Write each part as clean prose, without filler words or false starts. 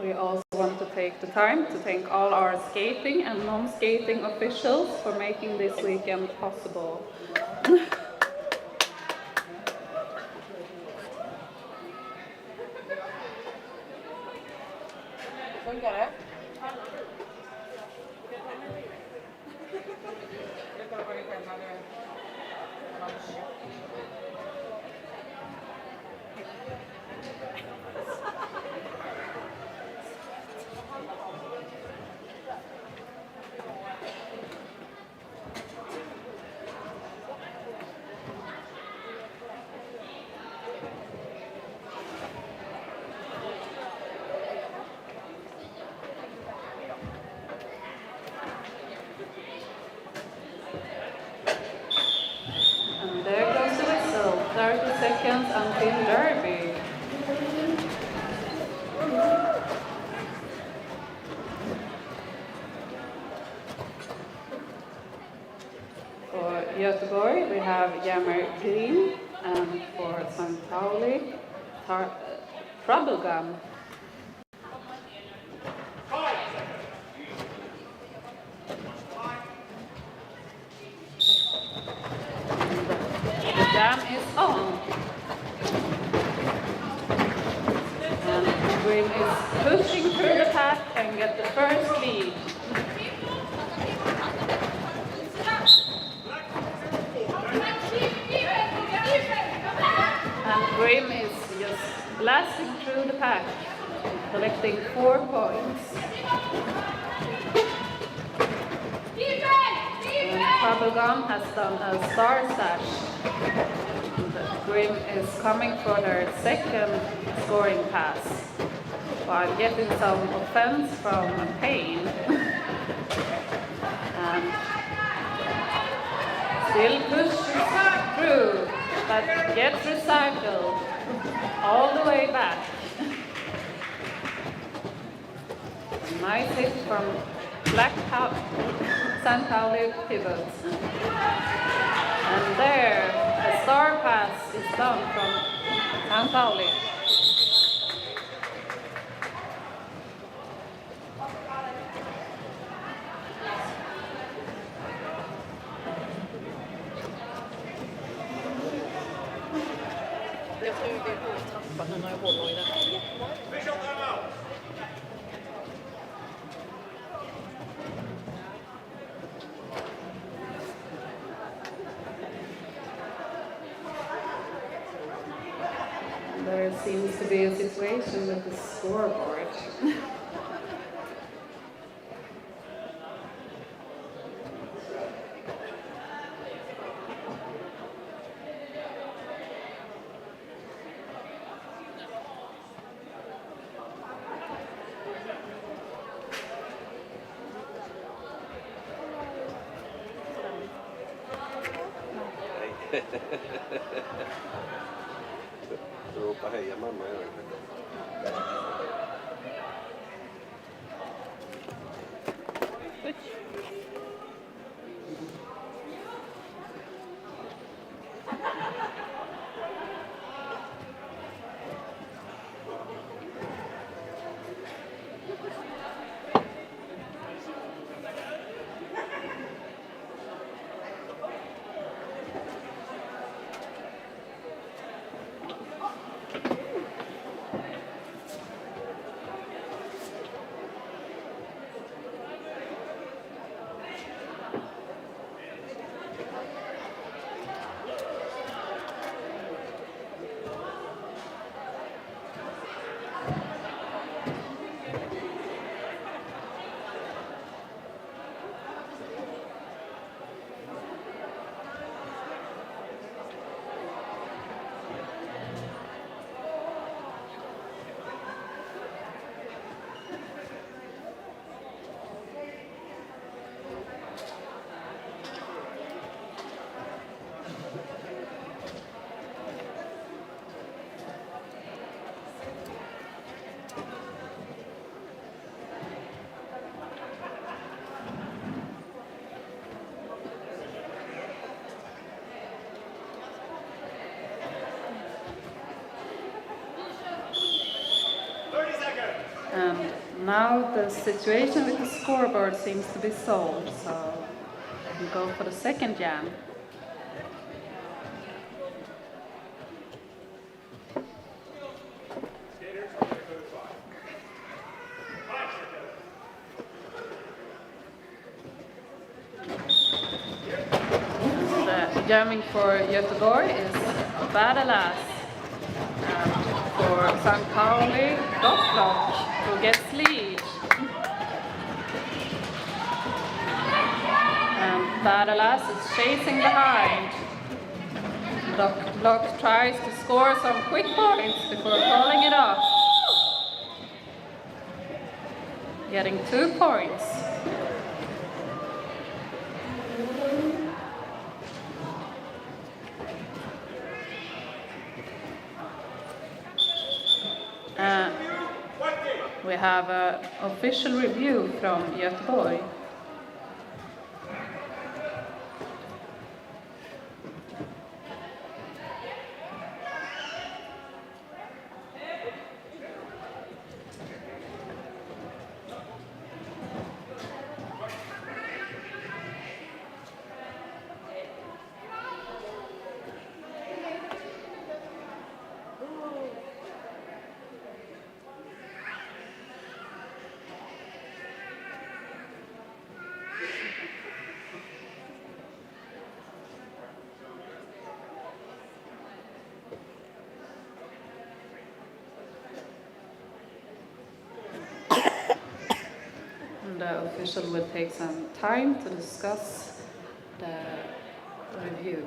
We also want to take the time to thank all our skating and non-skating officials for making this weekend possible. Funkar det? Du kollar på dig själv när du... And there goes the whistle, 30 seconds until Derby. For Göteborg, we have Jammer Green, and for St. Pauli, Troublegum. The jam is on. And Grim is pushing through the pack and get the first lead. And Grim is just blasting through the pack, collecting 4 points. And Bubblegum has done a star stash. Grim is coming for their second scoring pass, while getting some offense from Payne. And still pushes through, but gets recycled all the way back. Nice hit from St. Pauli pivots. And there, a star pass is done from St. Pauli. Jag tror det är på trappan nu när jag håller i den. There seems to be a situation with the scoreboard. Ropa heja mamma gör det. Now the situation with the scoreboard seems to be solved, so we go for the second jam. The jamming for Göteborg is Derby-licious. For St. Pauli, Göteborg, who gets lead. And Derby-licious is chasing behind. Block tries to score some quick points before calling it off. Getting 2 points. We have an official review from Göteborg. The official will take some time to discuss the review.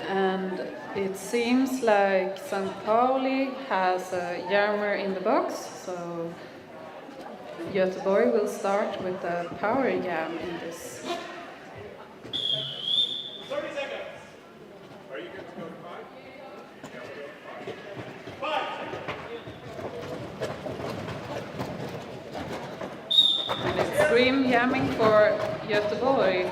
And it seems like St. Pauli has a jammer in the box, so Göteborg will start with a power jam in this. 30 seconds. Are you good to go to 5? Yeah, we'll go to 5. And it's scream jamming for Göteborg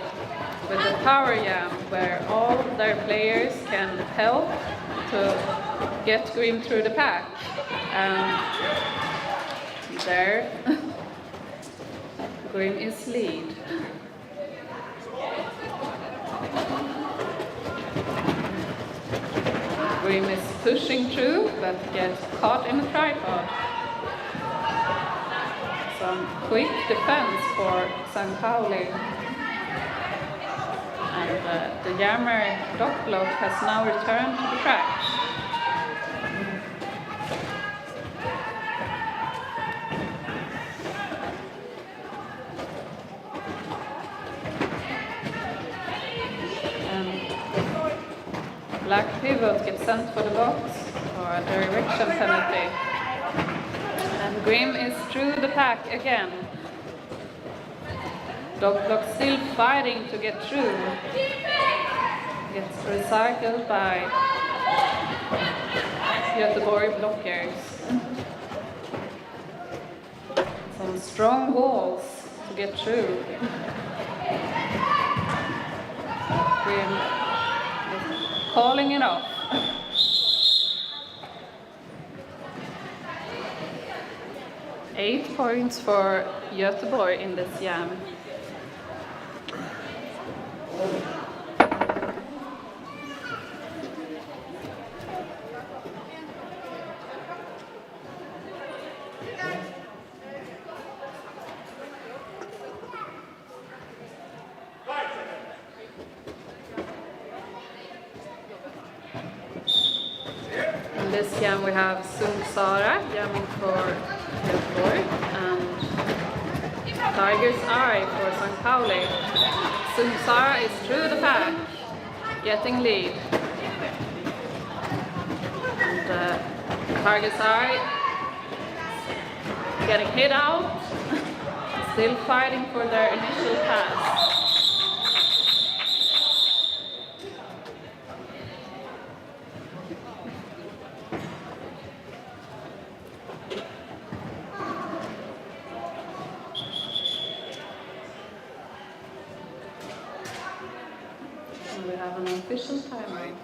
with the power jam where all their players can help to get Grim through the pack. And there, Grim is lead. Grim is pushing through but gets caught in the tripod. Some quick defense for Pauli. And the jammer dot block has now returned to the track. And black pivot gets sent for the box for a direction penalty. And Grim is through the pack again. Dog block still fighting to get through. Gets recycled by Göteborg blockers. Some strong walls to get through. Grim is calling it off. Eight points for Göteborg in this jam. In this jam we have Sara jamming for Göteborg and Tiger's Eye for St. Pauli. Sara is through the pack, getting lead. And Tiger's Eye getting hit out, still fighting for their initial pass. We have an official timeout.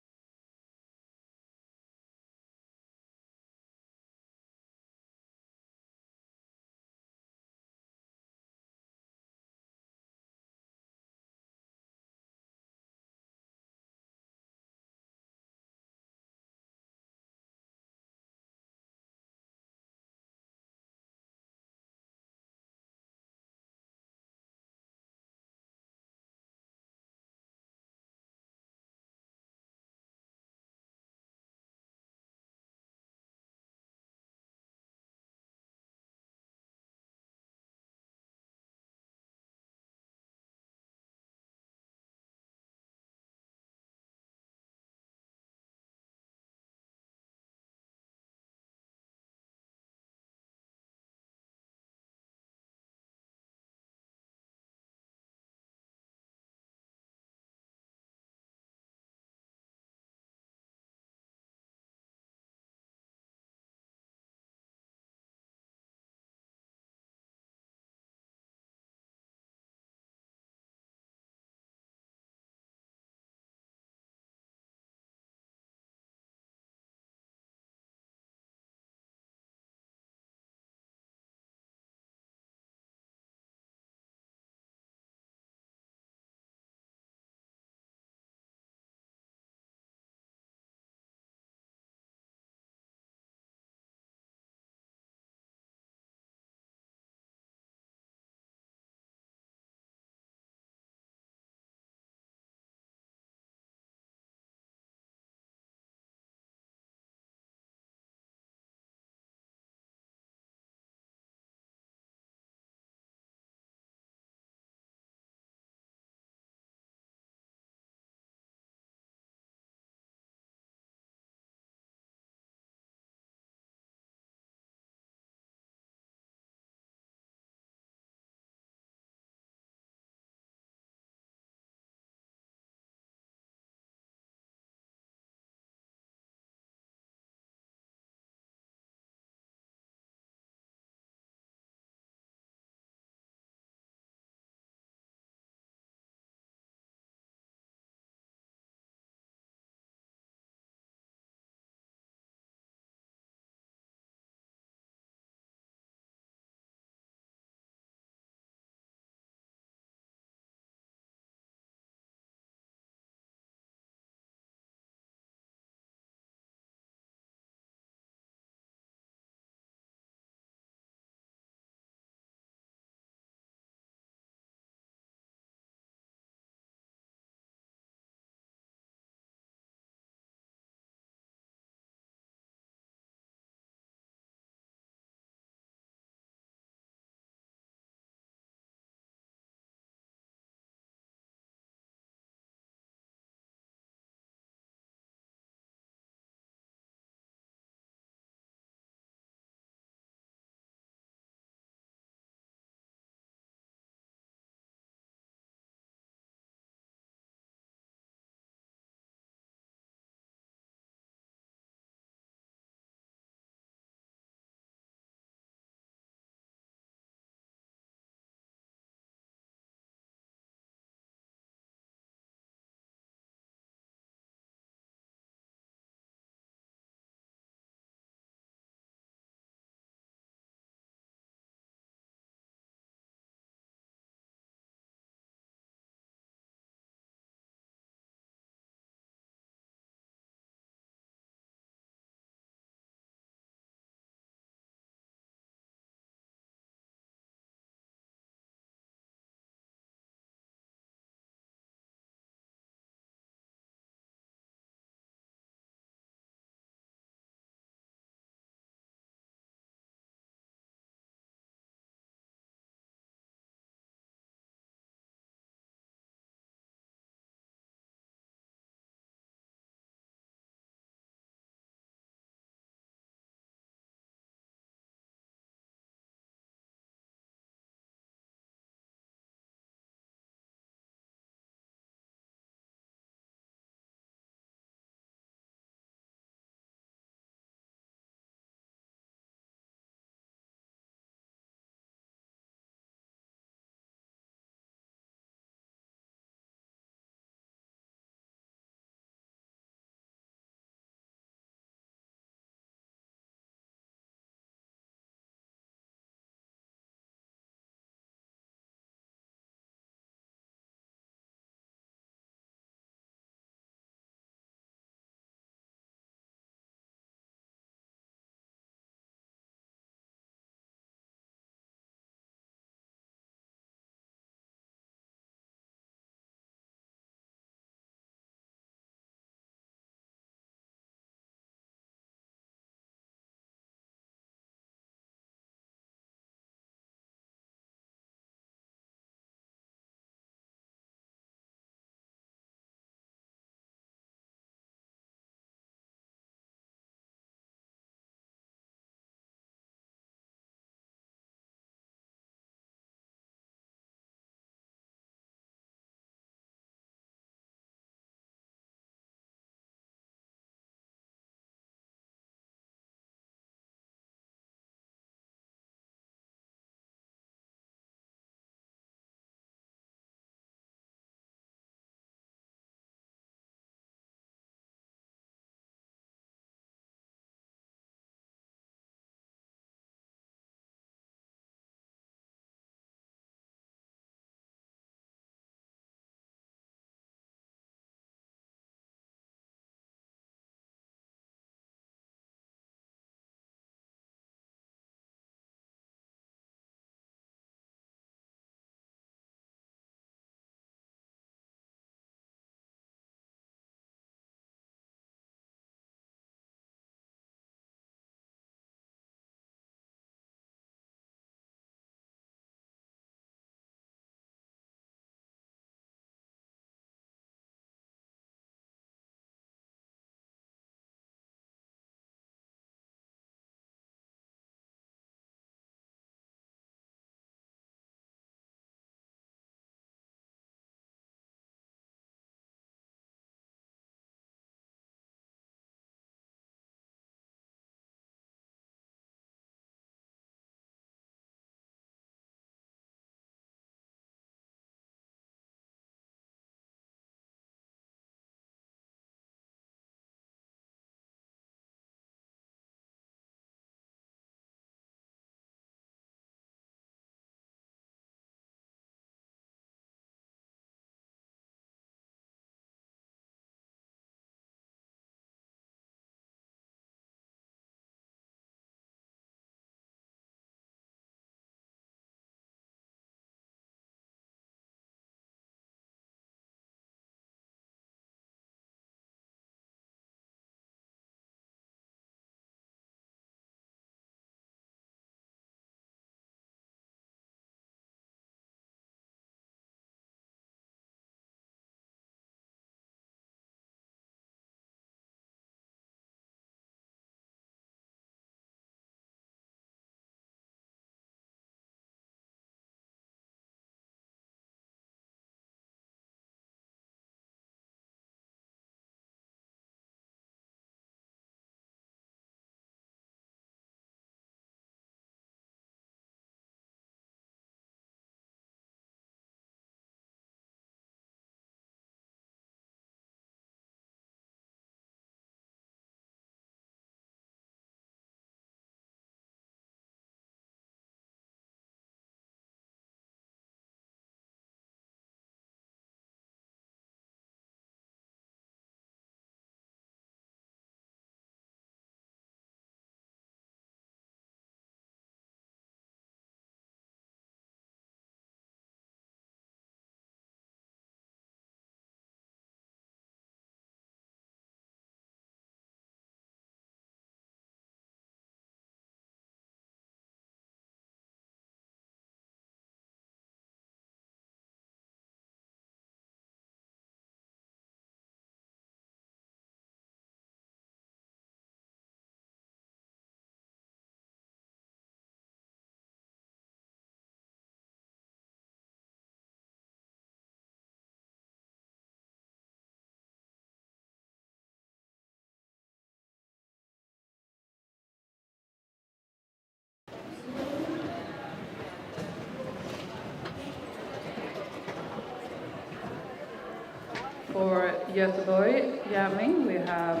For Göteborg jamming, we have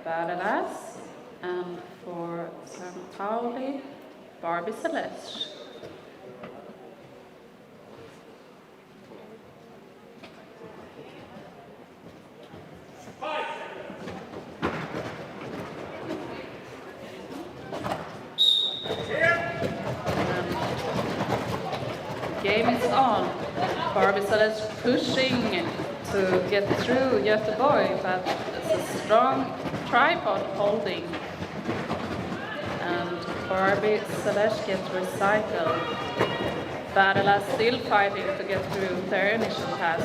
Derby-licious, and for St. Pauli, Derby-licious. Game is on. Derby-licious pushing to get through Göteborg, but it's a strong tripod holding. And Derby-licious gets recycled. Derby-licious still fighting to get through their initial pass.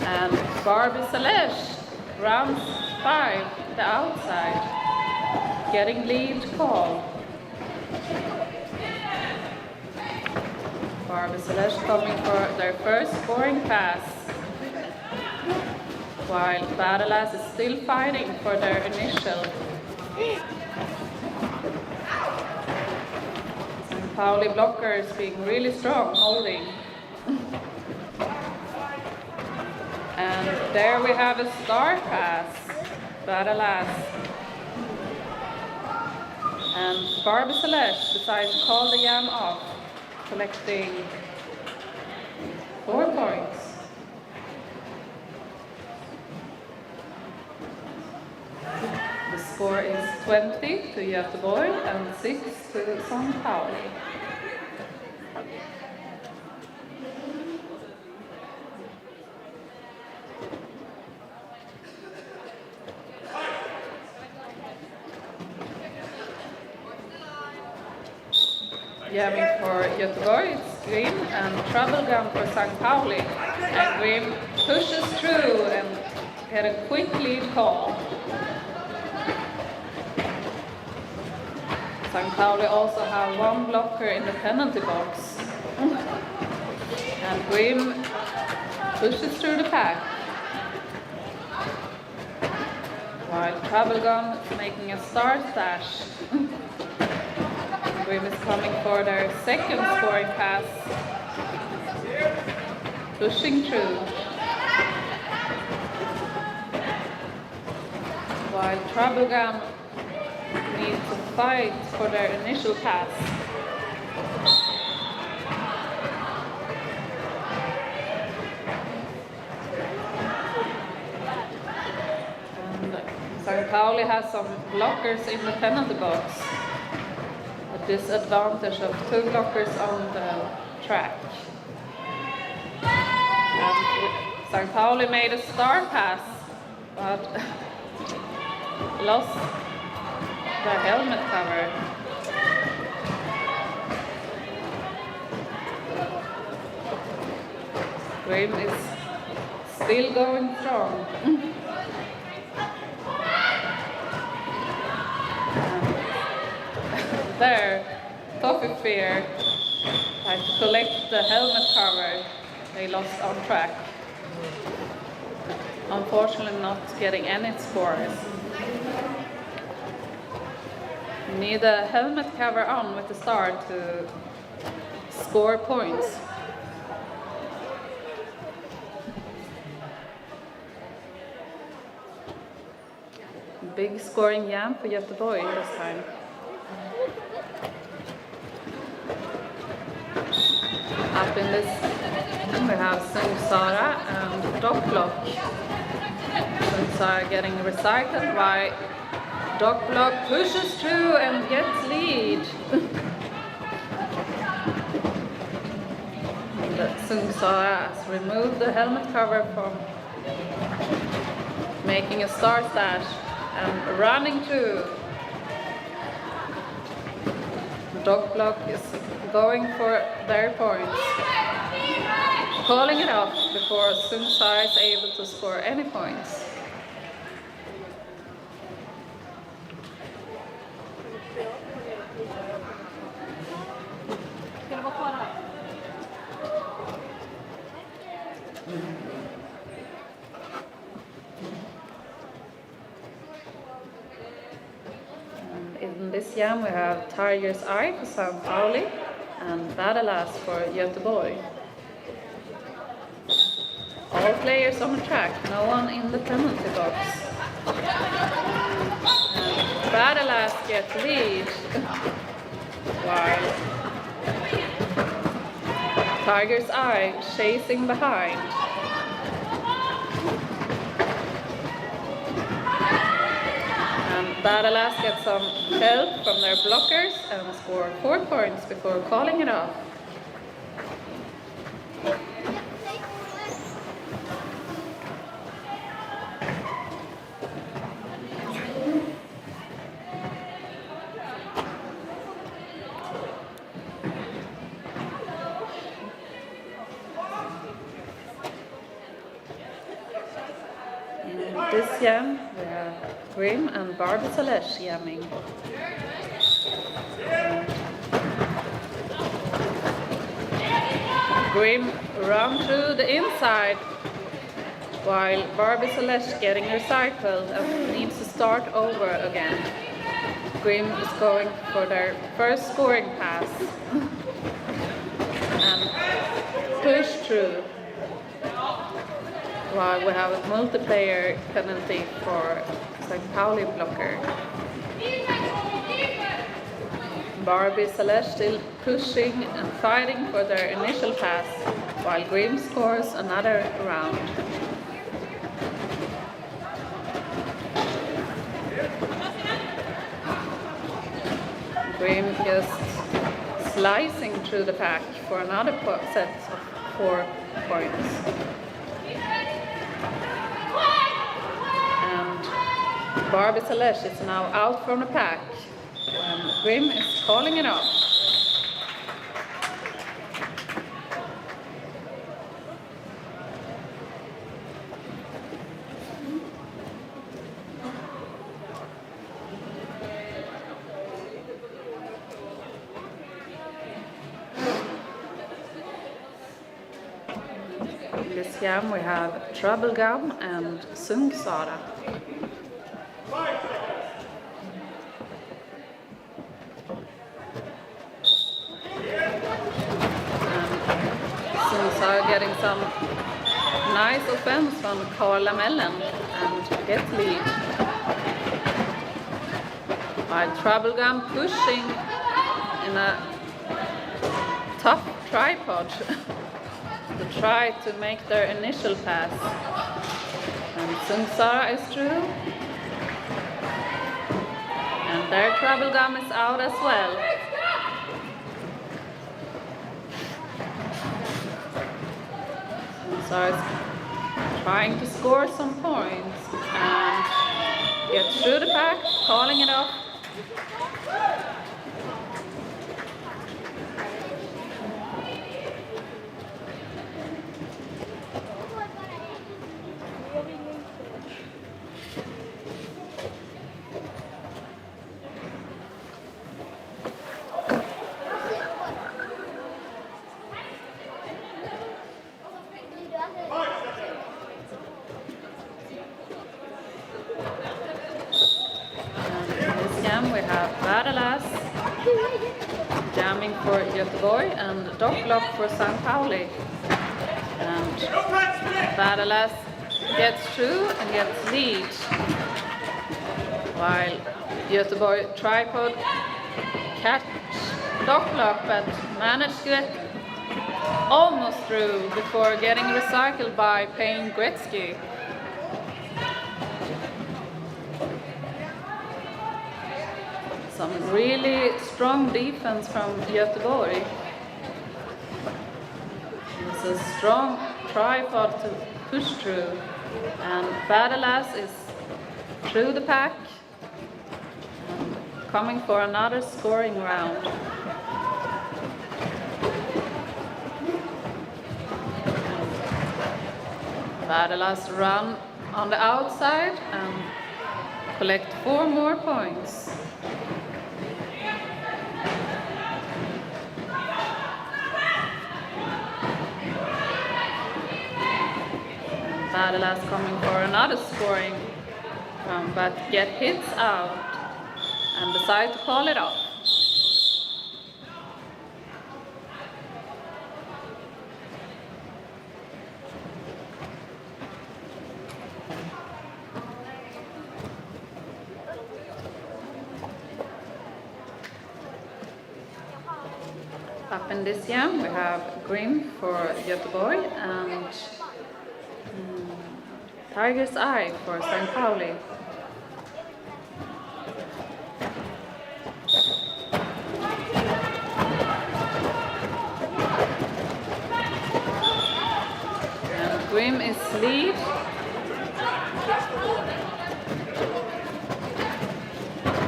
And Derby-licious runs by the outside, getting lead call. Derby-licious coming for their first scoring pass, while Derby-licious is still fighting for their initial. St. Pauli blockers being really strong, holding. And there we have a star pass, Derby-licious. And Derby-licious decides to call the jam off, collecting 4 points. The score is 20 to Göteborg and 6 to St. Pauli. Jamming for Göteborg, it's Grim, and Trouble Gun for St. Pauli. And Grim pushes through and get a quick lead call. St. Pauli also have 1 blocker in the penalty box. And Grim pushes through the pack, while Trouble Gun is making a star stash. Grim is coming for their second scoring pass, pushing through, while Trouble Gun need to fight for their initial pass. And St. Pauli has some blockers in the penalty box. Disadvantage of 2 blockers on the track. And St. Pauli made a star pass, but lost the helmet cover. Grim is still going strong. There, Toffee Fear tried to collect the helmet cover they lost on track. Unfortunately not getting any scores. You need a helmet cover on with the star to score points. Big scoring jam for Göteborg this time. Up in this, we have Sara and Dock Block. Sara getting recycled by Dock Block, pushes through and gets lead. Sara has removed the helmet cover from making a star stash and running through. Dock Block is going for their points, calling it off before Sara is able to score any points. In this jam we have Tiger's Eye for St. Pauli and Derby-licious for Göteborg. All players on the track, no one in the penalty box. And Badalas gets lead, while Tiger's Eye chasing behind. And Badalas gets some help from their blockers and score 4 points before calling it off. In this jam, we have Grim and Derby-licious jamming. Grim run through the inside, while Derby-licious getting recycled and needs to start over again. Grim is going for their first scoring pass and push through, while we have a multiplayer penalty for St. Pauli blocker. Derby-licious still pushing and fighting for their initial pass, while Grim scores another round. Grim just slicing through the pack for another set of 4 points. And Derby-licious is now out from the pack, and Grim is calling it off. In this jam we have Trouble Gum and Sung Sara. Sung Sara getting some nice offense from Carla Mellon and gets lead. While Trouble Gum pushing in a tough tripod to try to make their initial pass. And Sung Sara is through. And their Trouble Gum is out as well. Sung Sara is trying to score some points and get through the pack, calling it off. We have Badalas jamming for Göteborg and Docklock for St. Pauli. And Badalas gets through and gets lead, while Göteborg tripod catch Docklock but managed to get almost through before getting recycled by Payne Gretzky. Some really strong defense from Göteborg. It's a strong tripod to push through, and Badalas is through the pack and coming for another scoring round. Badalas run on the outside and collect 4 more points. Badalas coming for another scoring, but get hits out and decide to call it off. Up in this jam we have Grim for Göteborg and Tiger's Eye for St. Pauli. And Grim is lead.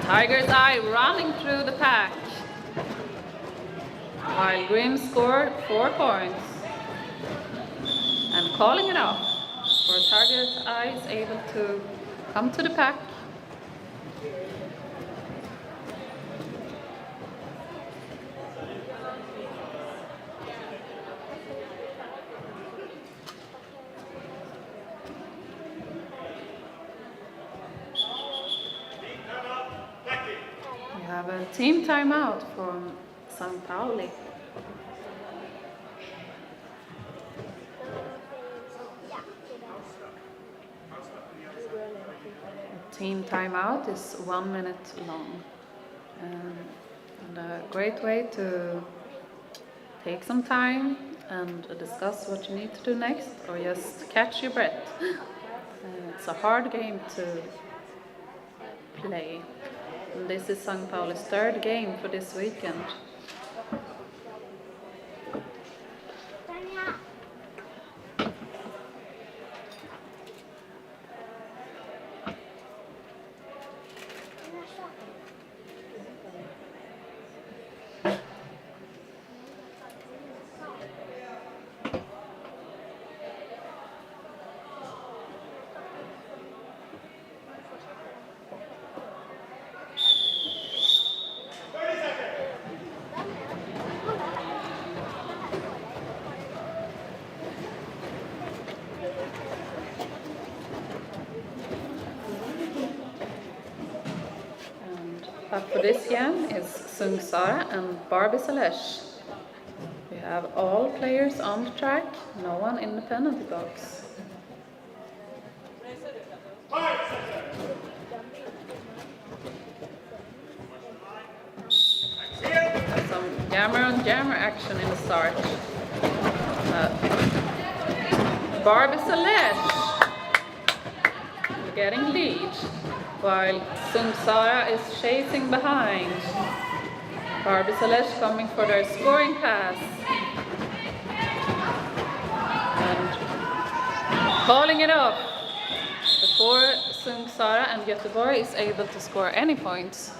Tiger's Eye running through the pack, while Grim scored 4 points and calling it off, for Tiger's Eye is able to come to the pack. We have a team timeout from St. Pauli. Team timeout is 1 minute long, and a great way to take some time and discuss what you need to do next, or just catch your breath. It's a hard game to play. And this is St. Pauli's 3rd game for this weekend. Up for this jam is Sara and Derby-licious. We have all players on the track, no one in the penalty box. Some jammer action in the start. Derby-licious getting lead, while Sara is chasing behind. Derby-licious coming for their scoring pass and calling it off before Sara and Göteborg is able to score any points.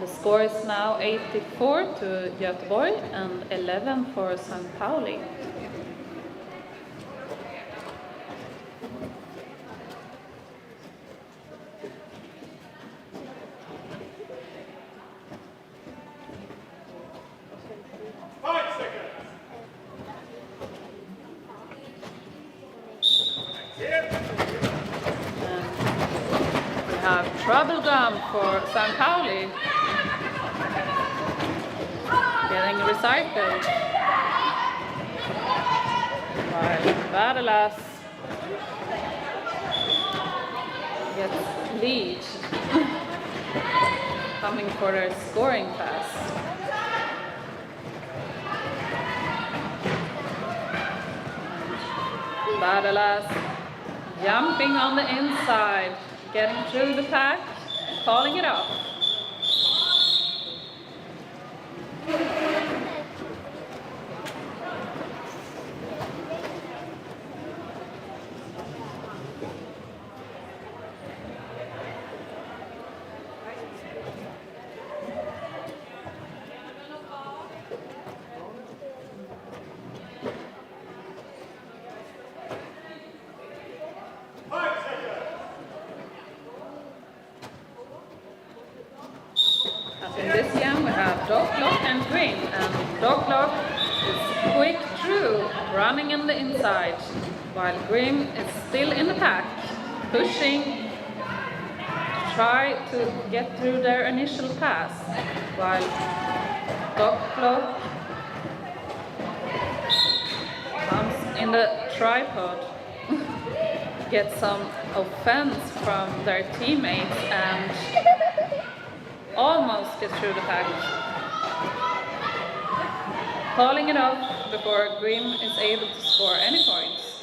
The score is now 84 to Göteborg and 11 for St. Pauli. Trouble gum for St. Pauli, getting recycled, while Badalas gets lead, coming for their scoring pass. Badalas jumping on the inside, getting through the pack, calling it off. In this jam we have Doglock and Green, and Doglock is quick through, running in the inside, while Grim is still in the pack, pushing to try to get through their initial pass, while Doglock comes in the tripod, gets some offense from their teammates and almost get through the pack. calling it off before Grim is able to score any points.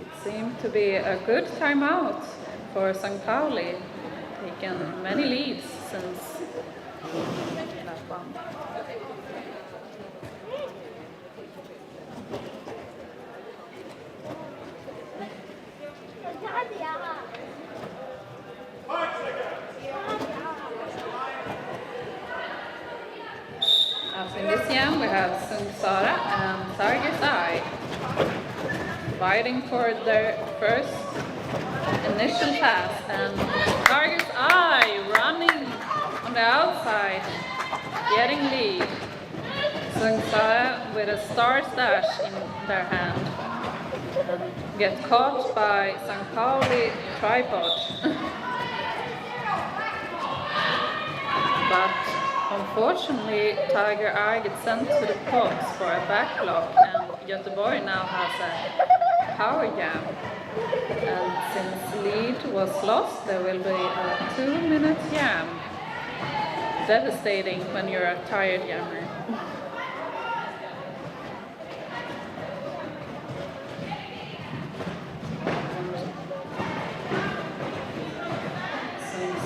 It seemed to be a good timeout for St. Pauli, taken many leads since that one. As in this jam, we have Sara and Tiger's Eye fighting for their first initial pass, and Tiger's Eye running on the outside, getting lead. Sara with a star stash in their hand and get caught by St. Pauli tripod. But unfortunately, Tiger Eye gets sent to the box for a backlock, and Göteborg now has a power jam. And since lead was lost, there will be a 2-minute jam. Devastating when you're a tired jammer.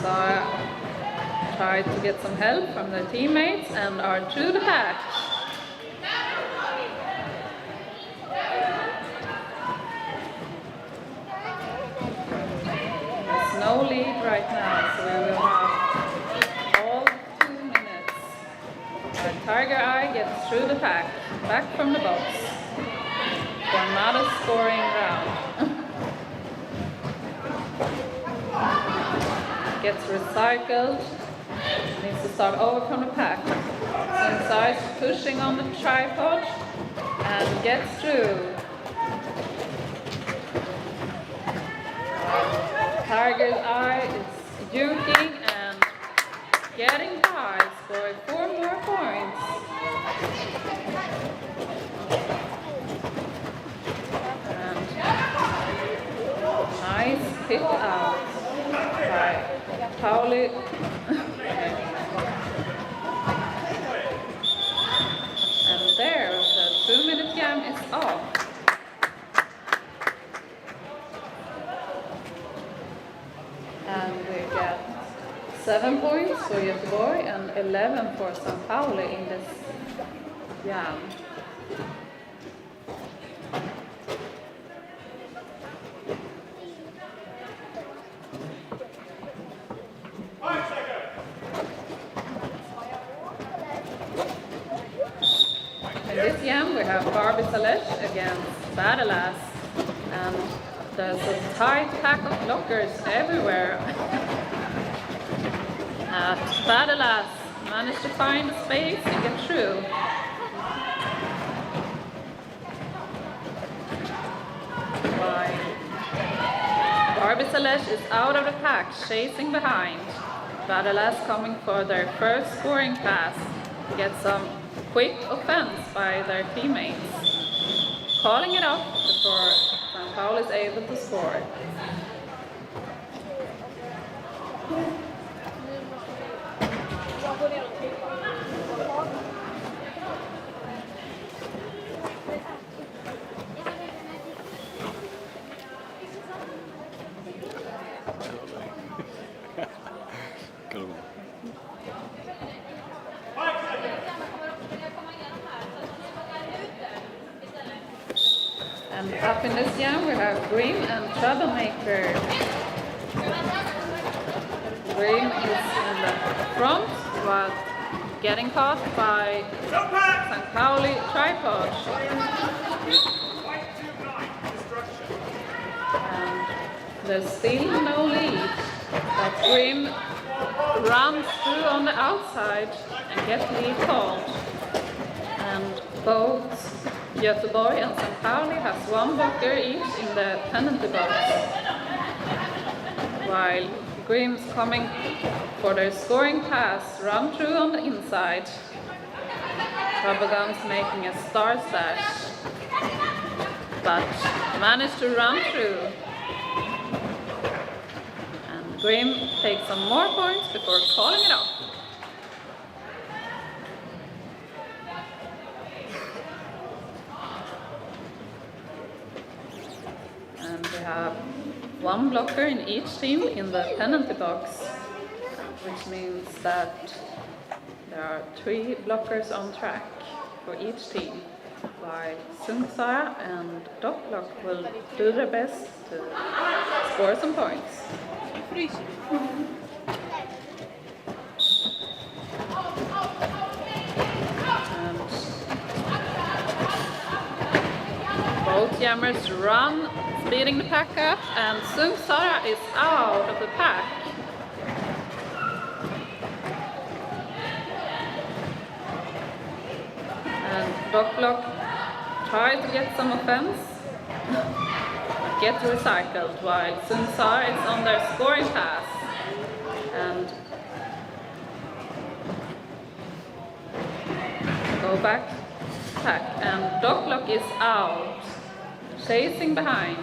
Sara tried to get some help from their teammates and are through the pack. There's no lead right now, so we will have all 2 minutes. But Tiger Eye gets through the pack, back from the box for another scoring round. Gets recycled, needs to start over from the pack. Sara is pushing on the tripod and gets through. Tiger's Eye is juking and getting by, scoring 4 more points. And nice pick out by Pauli. And there, the 2-minute jam is off. And we get 7 points for Göteborg and 11 for St. Pauli in this jam. In this jam we have Derby-licious against Derby-licious, and there's a tight pack of blockers everywhere. Derby-licious managed to find a space and get through. Derby-licious is out of the pack, chasing behind. Derby-licious coming for their first scoring pass to get some quick offense by their teammates. Calling it off before St. Pauli is able to score. And up in this jam we have Grim and Troublemaker. Grim is in the front while getting caught by St. Pauli tripod. And there's still no lead, but Grim runs through on the outside and gets lead called. And both Göteborg and St. Pauli has 1 blocker each in the penalty box, while Grim's coming for their scoring pass, run through on the inside. Bubblegum's making a star stash, but managed to run through. And Grim takes some more points before calling it off. have one blocker in each team in the penalty box, which means that there are 3 blockers on track for each team, while Sara and Dopplock will do their best to score some points. And both jammers run, speeding the pack up, and Sara is out of the pack. And Dopplock tries to get some offense, get recycled, while Sara is on their scoring pass. And go back pack, and Dopplock is out, chasing behind.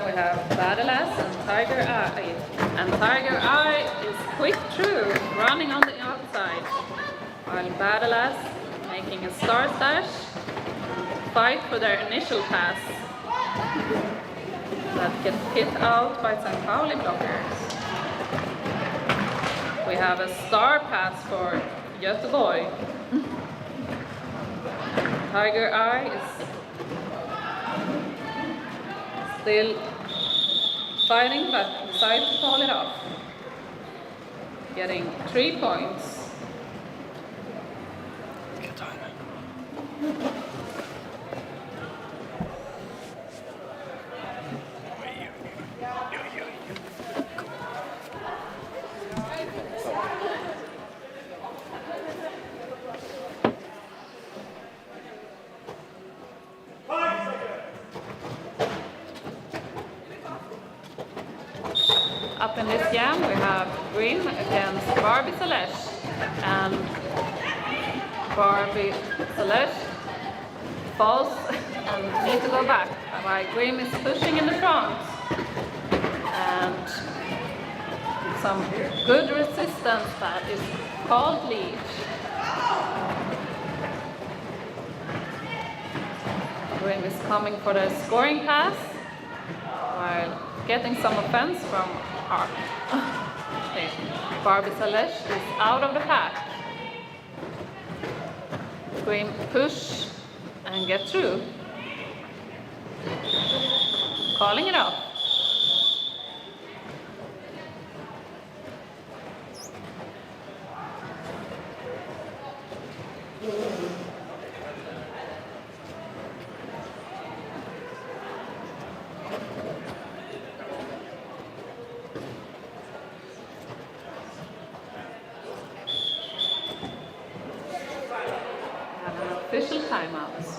We have Derby-licious and Tiger Eye. And Tiger Eye is quick through, running on the outside, while Derby-licious making a star stash, fight for their initial pass that gets hit out by St. Pauli blockers. We have a star pass for Göteborg. Tiger Eye is still fighting, but decides to call it off, getting 3 points. Up in this jam we have Green against Derby-licious, and Derby-licious falls and needs to go back, while Green is pushing in the front, and some good resistance that is called leech. Green is coming for the scoring pass, while getting some offense from Derby-licious is out of the pack. Green push and get through. Calling it off. Official timeouts.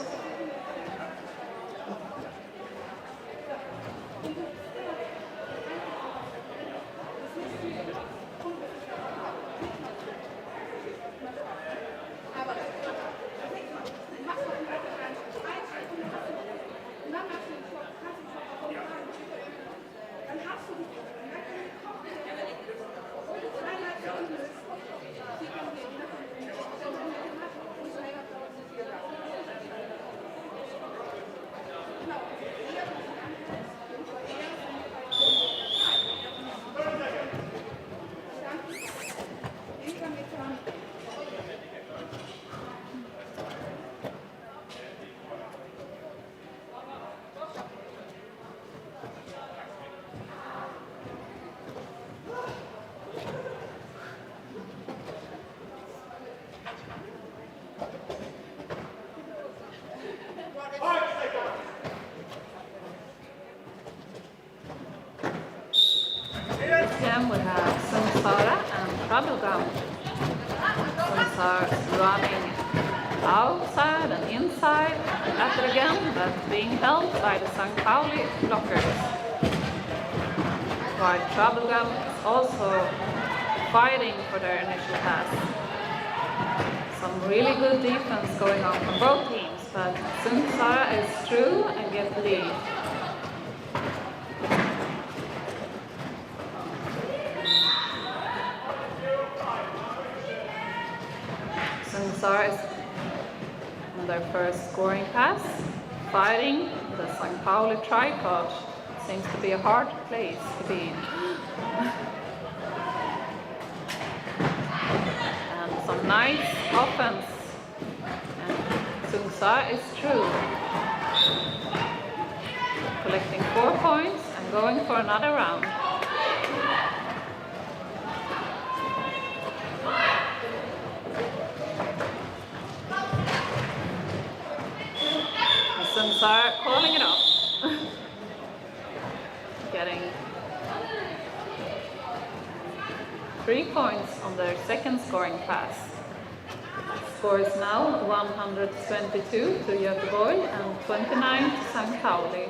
Then we have Sara and Bubblegum. Sara running outside and inside, at it again, but being held by the St. Pauli blockers. While Troublegum is also fighting for their initial pass. Some really good defense going on from both teams, but Sara is through and gets the lead. Sara is on their first scoring pass, fighting the St. Pauli tripod. Seems to be a hard place to be in. And some nice offense. And Sara is through. Collecting 4 points and going for another round. Sara calling it off. Getting 3 points on their second scoring pass. Score is now 122 to Göteborg and 29 to St. Pauli.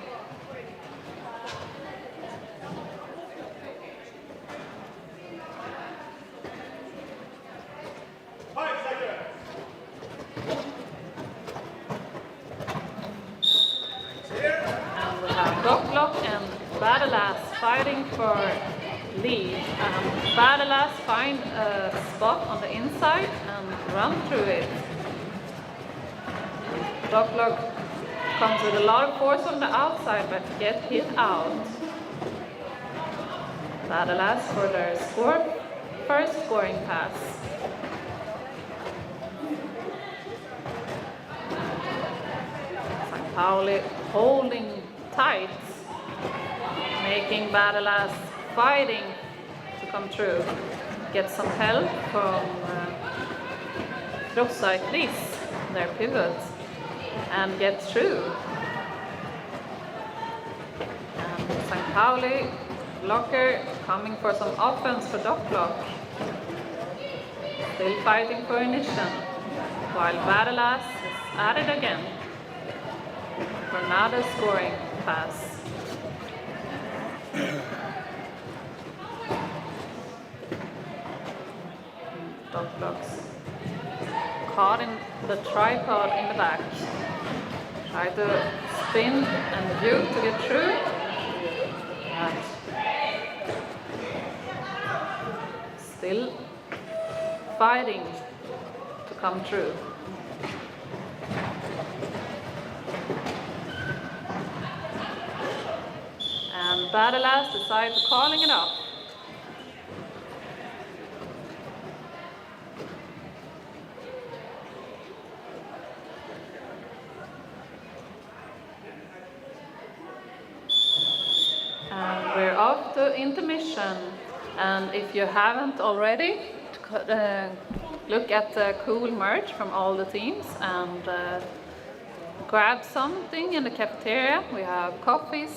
And Badelas fighting for lead. Badelas find a spot on the inside and run through it. Docklock comes with a lot of force on the outside but get hit out. Badelas for their first scoring pass. St. Pauli holding tight, making Badelas fighting to come through. Get some help from Chris, their pivot, and get through. And St. Pauli blocker coming for some offense for Docklock. Still fighting for initiation, while Badelas is at it again for another scoring pass. Docklock's caught in the tripod in the back. Try to spin and view to get through. But still fighting to come through. And Badelas decide to calling it off. And we're off to intermission. And if you haven't already, look at the cool merch from all the teams and grab something in the cafeteria. We have coffees.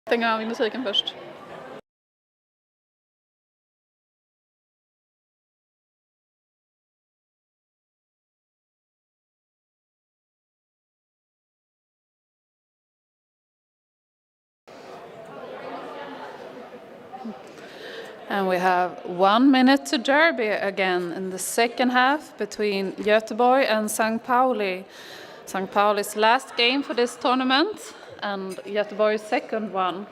Stänga av musiken först. And we have 1 minute to Derby again in the second half between Göteborg and St. Pauli. St. Pauli's last game for this tournament and Göteborg's second one.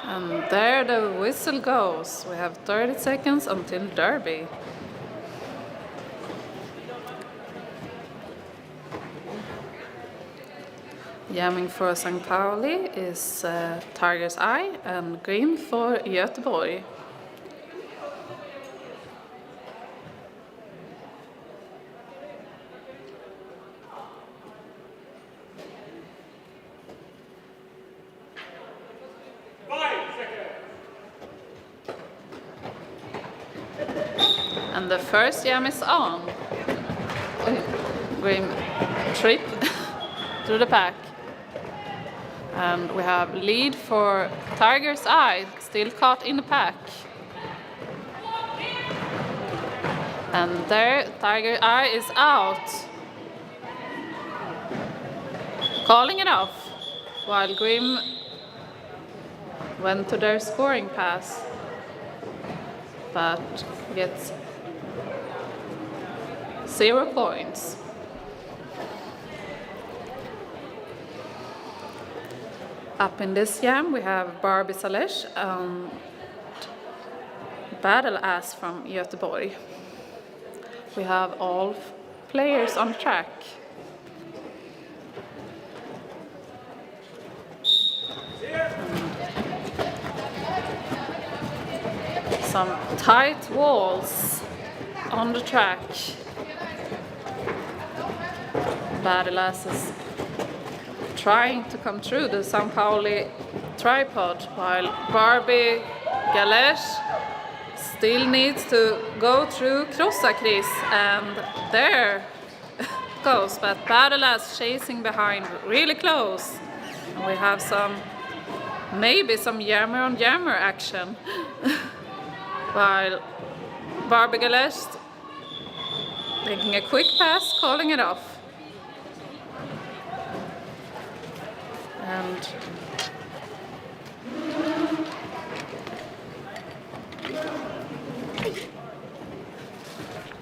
And there the whistle goes. We have 30 seconds until Derby. Jamming for St. Pauli is Tiger's Eye and Green for Göteborg. And the first jam is on. Grim trip through the pack. And we have lead for Tiger's Eye, still caught in the pack. And there, Tiger's Eye is out. Calling it off, while Grim went to their scoring pass, but gets 0 points. Up in this jam we have Derby-licious and Battle Ass from Göteborg. We have all players on track. Some tight walls on the track. Battle-ass is trying to come through the St. Pauli tripod, while Derby-licious still needs to go through Krossakris, and there goes, but Battle-ass chasing behind really close. And we have maybe some jammer on jammer action, while Derby-licious taking a quick pass, calling it off. And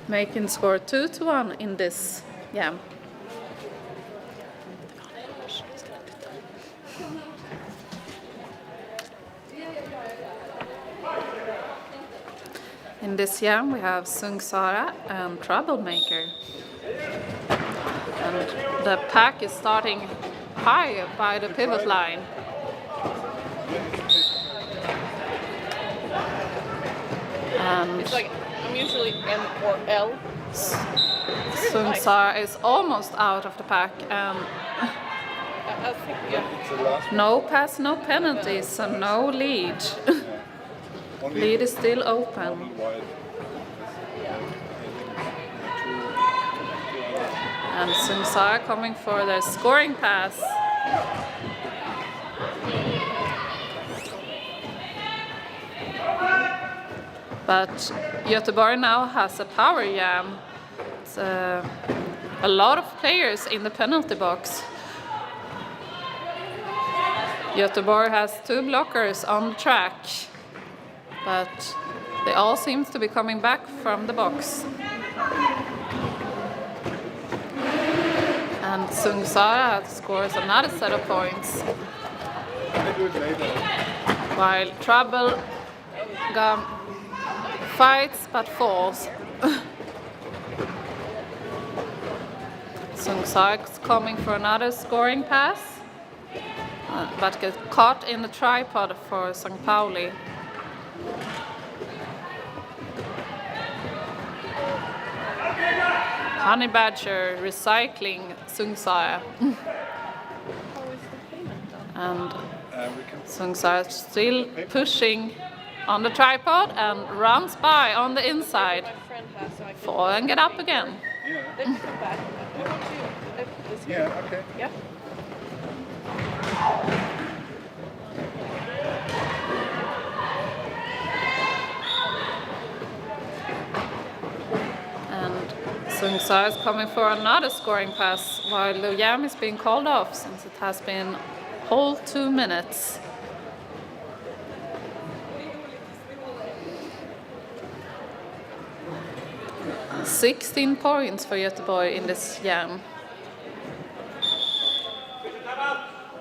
making score 2-1 in this jam. In this jam we have Sara and Troublemaker. And the pack is starting high by the pivot line. And It's like I'm usually M or L. Sara is almost out of the pack, and I think, yeah. no pass, no penalties, so no lead. Lead is still open. And Sara coming for their scoring pass. But Göteborg now has a power jam. It's a lot of players in the penalty box. Göteborg has 2 blockers on the track, but they all seem to be coming back from the box. And Sara scores another set of points. While Trouble fights but falls. Sara is coming for another scoring pass, but gets caught in the tripod for Pauli. Honey Badger recycling Sara. And Sara is still pushing on the tripod and runs by on the inside. Fall and get up again. Yeah, okay. Yeah. And Sara is coming for another scoring pass while the jam is being called off since it has been whole 2 minutes. $16 points for Göteborg in this jam.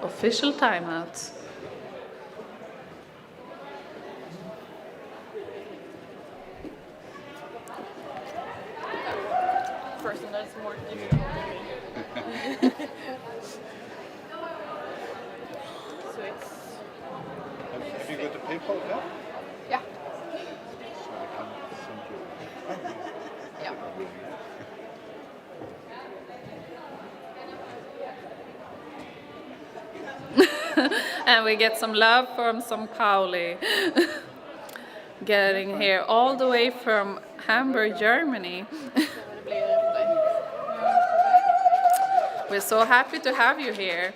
Official timeout. Person that's more difficult than me. So it's. Have you got the paper there? Yeah. So I can send you. Yeah. And we get some love from Pauli. Getting here all the way from Hamburg, Germany. We're so happy to have you here.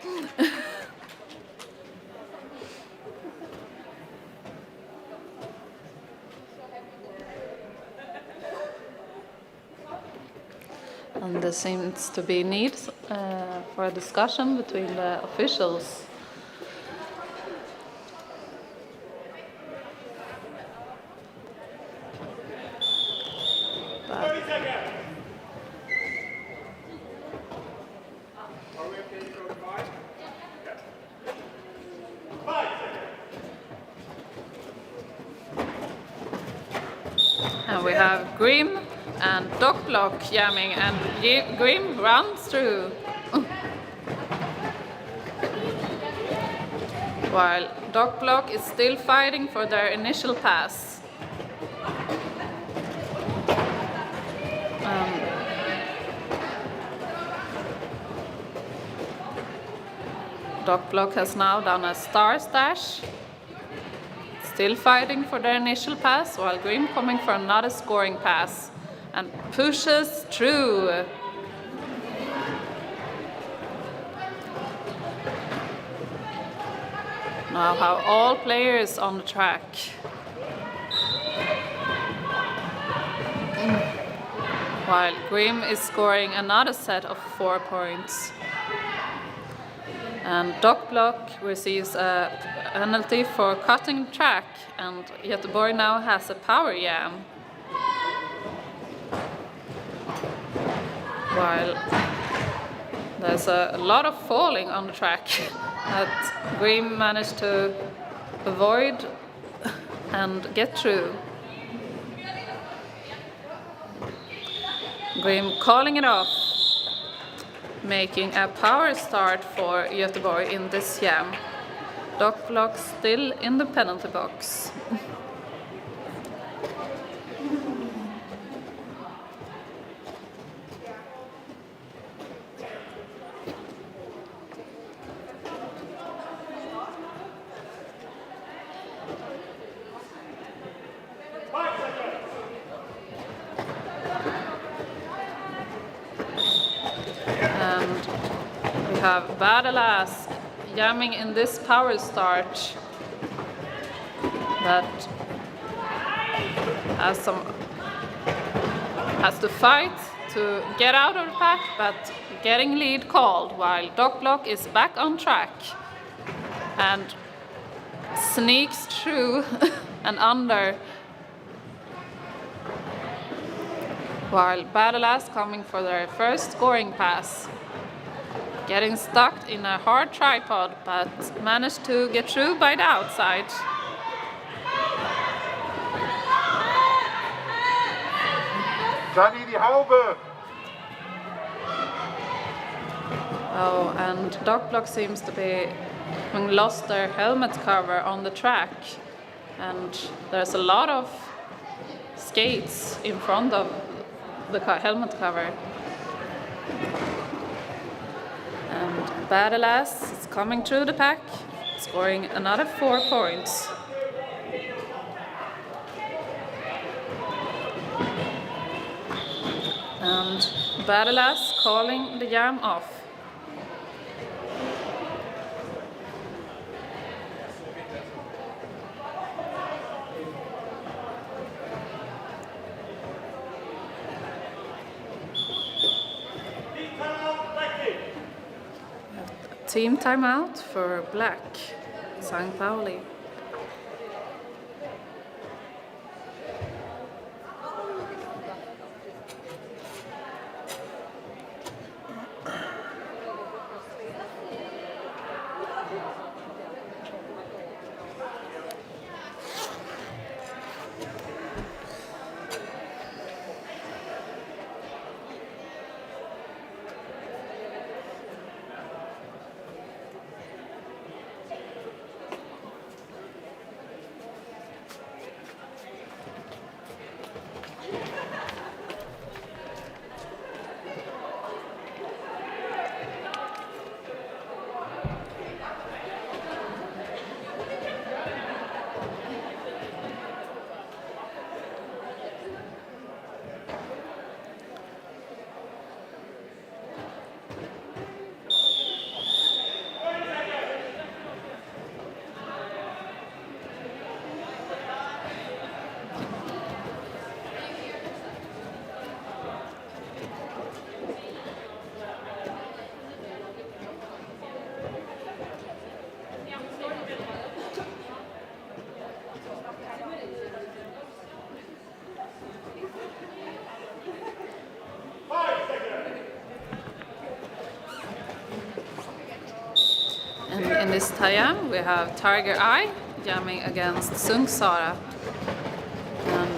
And there seems to be need for a discussion between the officials. And we have Grim and Dockblock jamming, and Grim runs through. While Dockblock is still fighting for their initial pass. Dockblock has now done a star stash. Still fighting for their initial pass, while Grim coming for another scoring pass and pushes through. Now have all players on the track. While Grim is scoring another set of 4 points. And Dockblock receives a penalty for cutting the track, and Göteborg now has a power jam. While there's a lot of falling on the track that Grim managed to avoid and get through. Grim calling it off, making a power start for Göteborg in this jam. Dockblock still in the penalty box. And we have Badalas jamming in this power start that has some has to fight to get out of the pack, but getting lead called while Dog Block is back on track and sneaks through and under, while Battle-licious coming for their first scoring pass, getting stuck in a hard tripod but managed to get through by the outside. Dann in die Haube! Oh, and Dog Block seems to be having lost their helmet cover on the track, and there's a lot of skates in front of the helmet cover. And Battle-licious is coming through the pack, scoring another 4 points. And Battle-licious calling the jam off. Team timeout for Black, St. Pauli. In this tie-jam, we have Tiger Eye jamming against Sara. And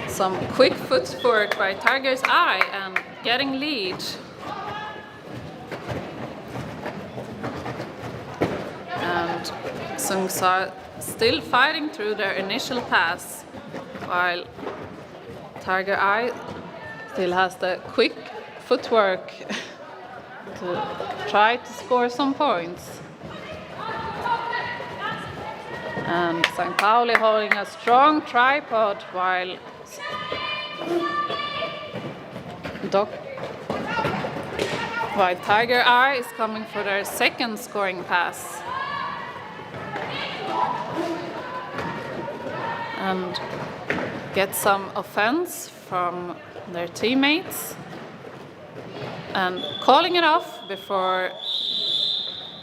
some quick footwork by Tiger's Eye and getting lead. And Sara still fighting through their initial pass, while Tiger Eye still has the quick footwork to try to score some points. And St. Pauli holding a strong tripod while Tiger Eye is coming for their second scoring pass. And get some offense from their teammates. And calling it off before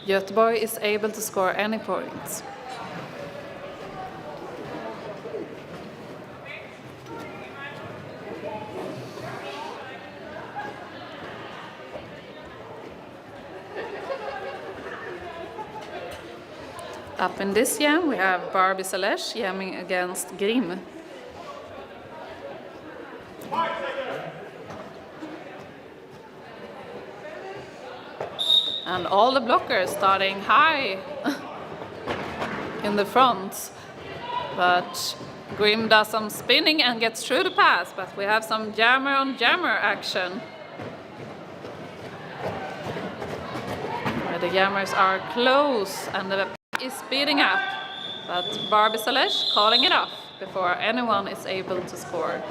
Göteborg is able to score any points. Up in this jam we have Derby-licious jamming against Grimm. And all the blockers starting high in the front. But Grimm does some spinning and gets through the pass, but we have some jammer on jammer action, where the jammers are close and the pack is speeding up. But Derby-licious calling it off before anyone is able to score.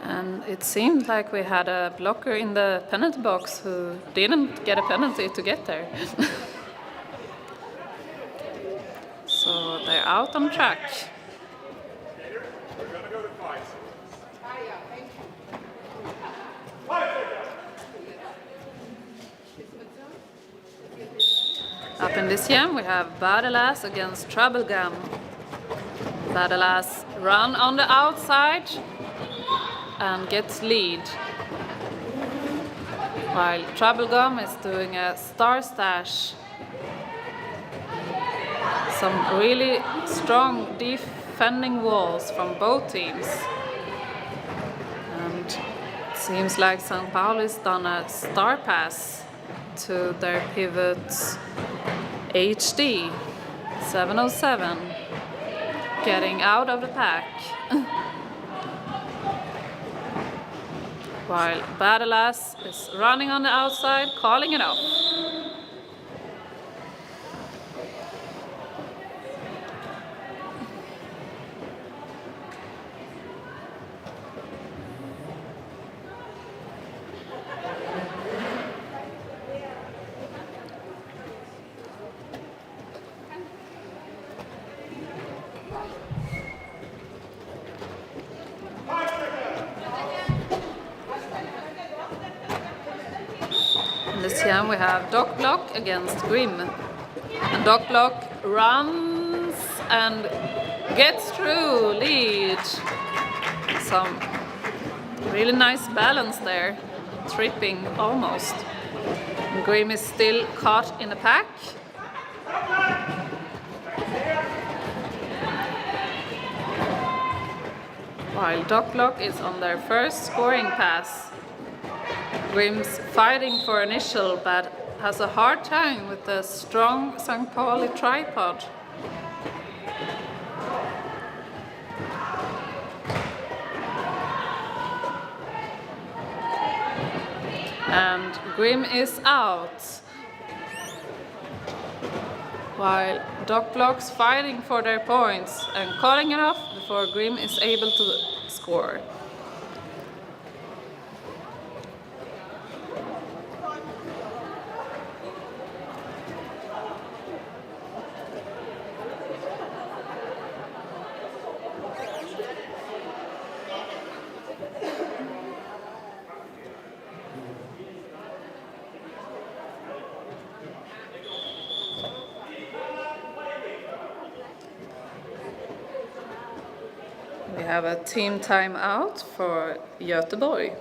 And it seemed like we had a blocker in the penalty box who didn't get a penalty to get there. So they're out on track. We're going to go to 5. Up in this jam we have Derby-licious against Troublegum. Derby-licious run on the outside and gets lead, while Troublegum is doing a star stash. Some really strong defending walls from both teams. And it seems like St. Pauli's done a star pass to their pivots HD 707, getting out of the pack. While Derby-licious is running on the outside, calling it off. In this jam we have Doc Block against Grim. And Doc Block runs and gets through lead. Some really nice balance there, tripping almost. And Grim is still caught in the pack. While Doc Block is on their first scoring pass. Grim's fighting for initial but has a hard time with the strong St. Pauli tripod. And Grim is out. While Doc Block's fighting for their points and calling it off before Grim is able to score. We have a team timeout for Göteborg.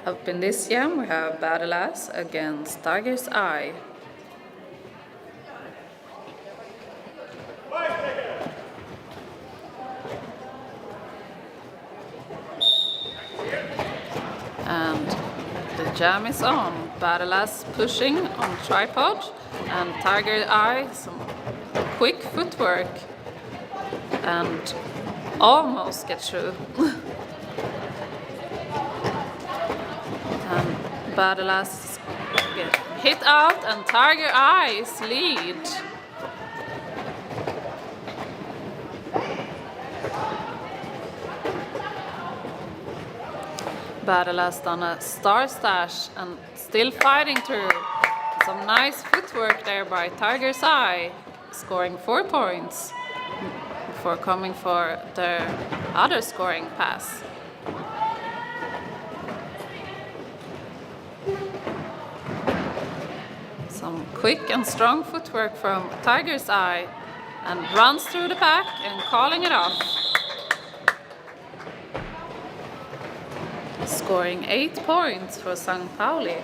Up in this jam we have Derby-licious against Tiger's Eye. And the jam is on. Derby-licious pushing on tripod and Tiger's Eye some quick footwork and almost get through. Badelas get hit out and Tiger Eyes lead. Badelas done a star stash and still fighting through. Some nice footwork there by Tiger's Eye, scoring 4 points before coming for their other scoring pass. Some quick and strong footwork from Tiger's Eye and runs through the pack and calling it off. Scoring 8 points for St. Pauli.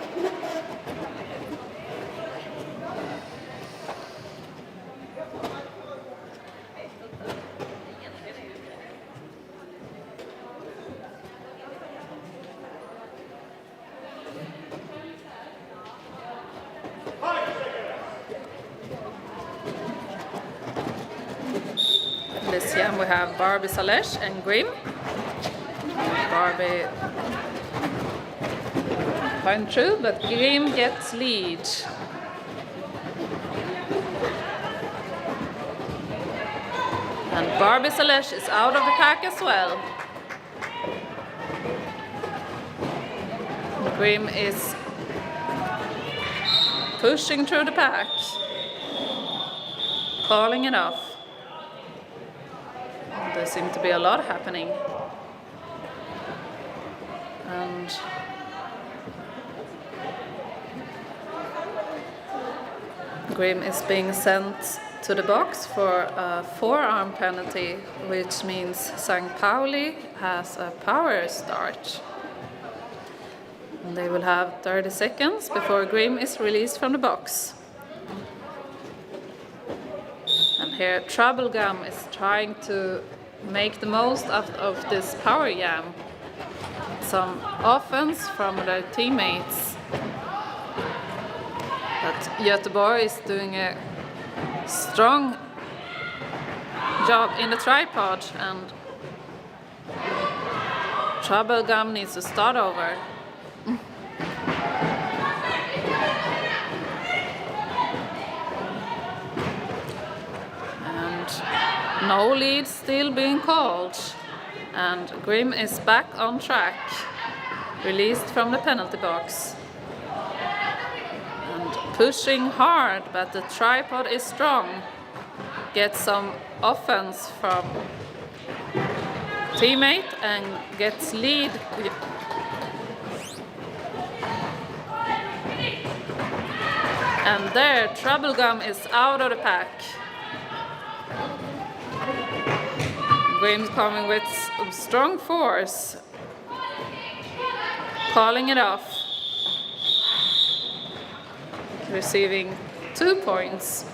This jam we have Derby-licious and Grim. Derby find through, but Grim gets lead. And Derby-licious is out of the pack as well. Grim is pushing through the pack, calling it off. There seems to be a lot happening. And Grim is being sent to the box for a forearm penalty, which means St. Pauli has a power start. And they will have 30 seconds before Grim is released from the box. And here Troublegum is trying to make the most of this power jam. Some offense from their teammates. But Göteborg is doing a strong job in the tripod, and Troublegum needs to start over. And no lead still being called. And Grim is back on track, released from the penalty box. And pushing hard, but the tripod is strong. Gets some offense from teammate and gets lead. And there, Troublegum is out of the pack. Grim's coming with strong force, calling it off, receiving 2 points.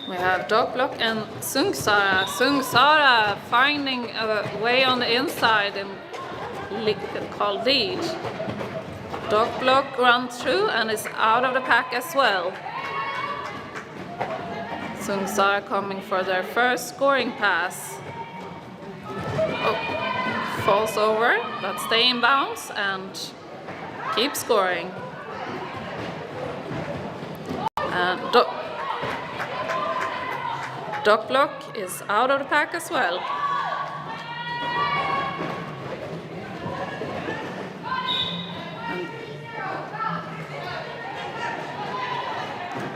We have Dogblock and Sungsara. Sungsara finding a way on the inside and called lead. Dogblock runs through and is out of the pack as well. Sungsara coming for their first scoring pass. Oh, falls over, but stay in bounds and keep scoring. And Dogblock is out of the pack as well.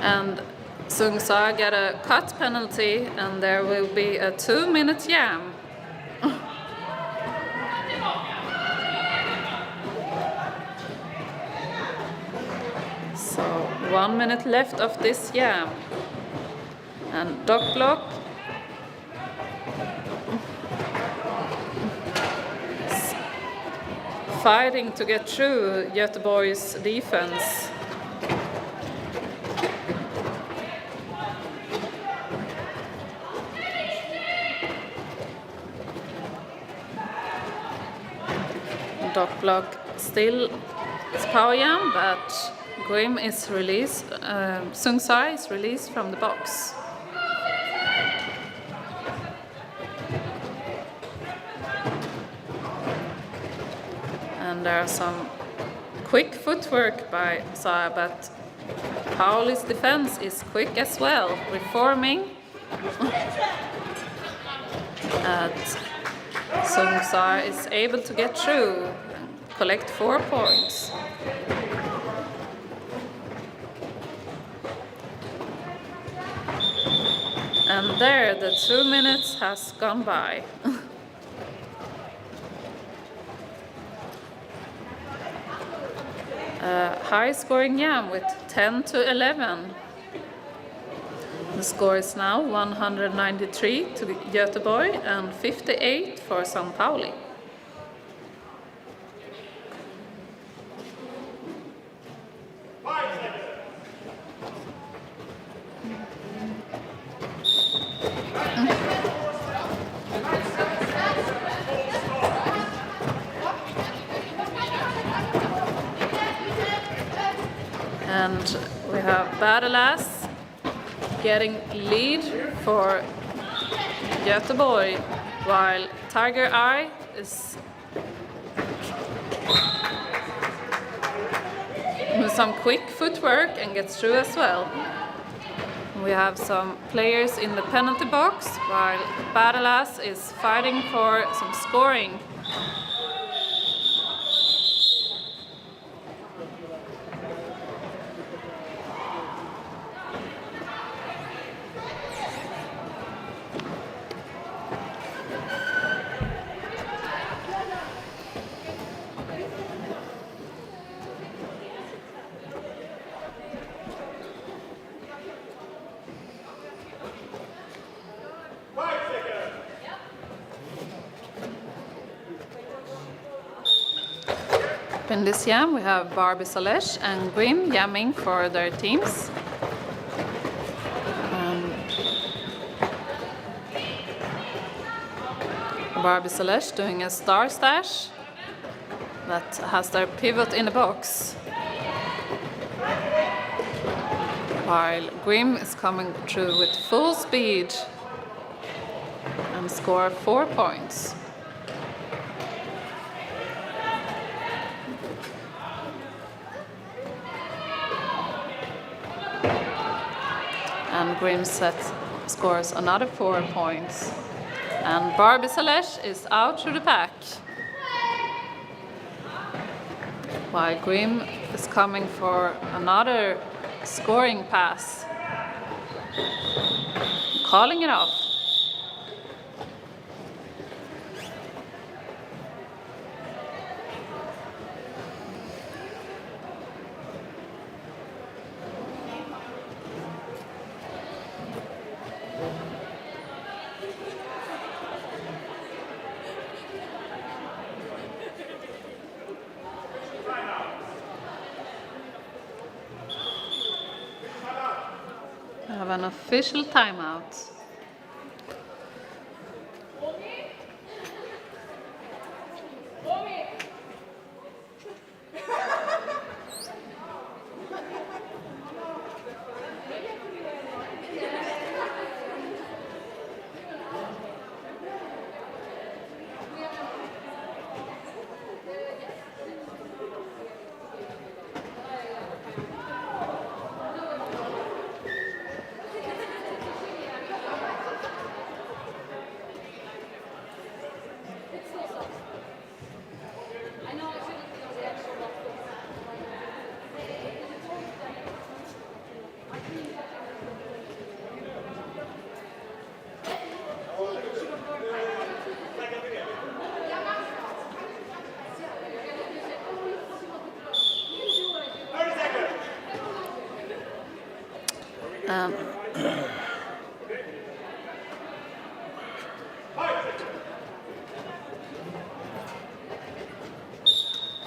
And Sungsara get a cut penalty, and there will be a 2-minute jam. So 1 minute left of this jam. And Dogblock fighting to get through Göteborg's defense. Dot block still is Pauli, but Grim is released. Sungsara is released from the box. And there are some quick footwork by Sara, but Pauli's defense is quick as well, reforming. And Sungsara is able to get through and collect 4 points. And there, the 2 minutes has gone by. High scoring jam with 10 to 11. The score is now 193 to Göteborg and 58 for St. Pauli. And we have Derby-licious getting lead for Göteborg, while Tiger Eye is with some quick footwork and gets through as well. We have some players in the penalty box, while Derby-licious is fighting for some scoring. In this jam, we have Derby-licious and Grim jamming for their teams. Derby-licious doing a star stash that has their pivot in the box, while Grim is coming through with full speed and score 4 points. And Grim scores another 4 points. And Derby-licious is out through the pack, while Grim is coming for another scoring pass, calling it off. We have an official timeout.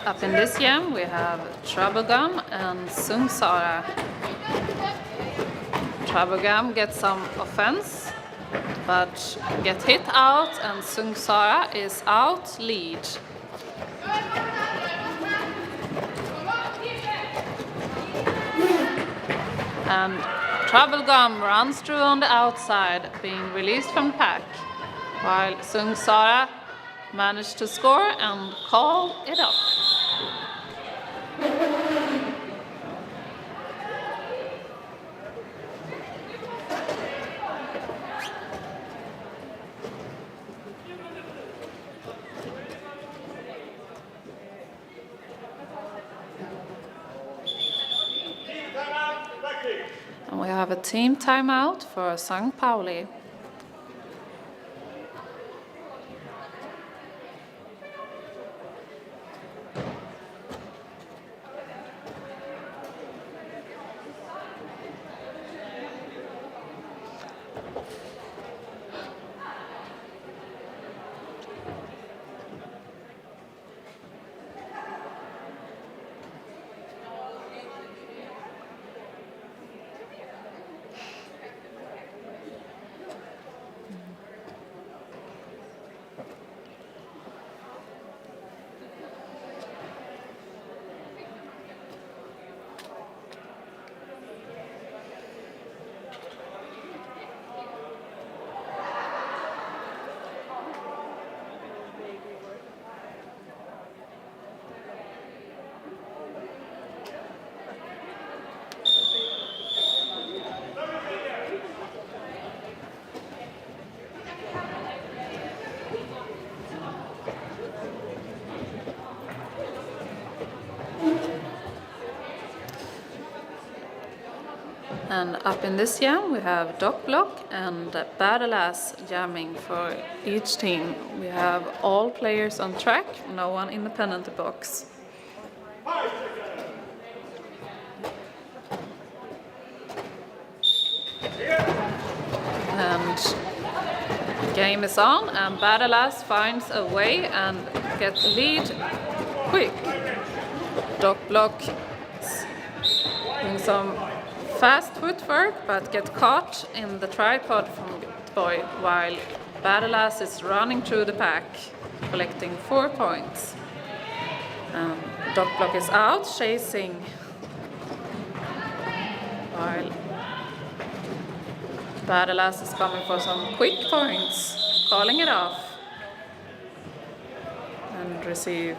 Up in this jam, we have Trouble-Gum and Sungsara. Trouble-Gum gets some offense, but get hit out, and Sungsara is out lead. And Troublegum runs through on the outside, being released from the pack, while Sungsara managed to score and call it off. And we have a team timeout for St. Pauli. And up in this jam we have Dock Block and Badass jamming for each team. We have all players on track, no one in the penalty box. And game is on, and Badass finds a way and gets lead quick. Dock Block doing some fast footwork, but get caught in the tripod from Göteborg, while Badass is running through the pack, collecting 4 points. Dock Block is out, chasing, while Badass is coming for some quick points, calling it off, and receive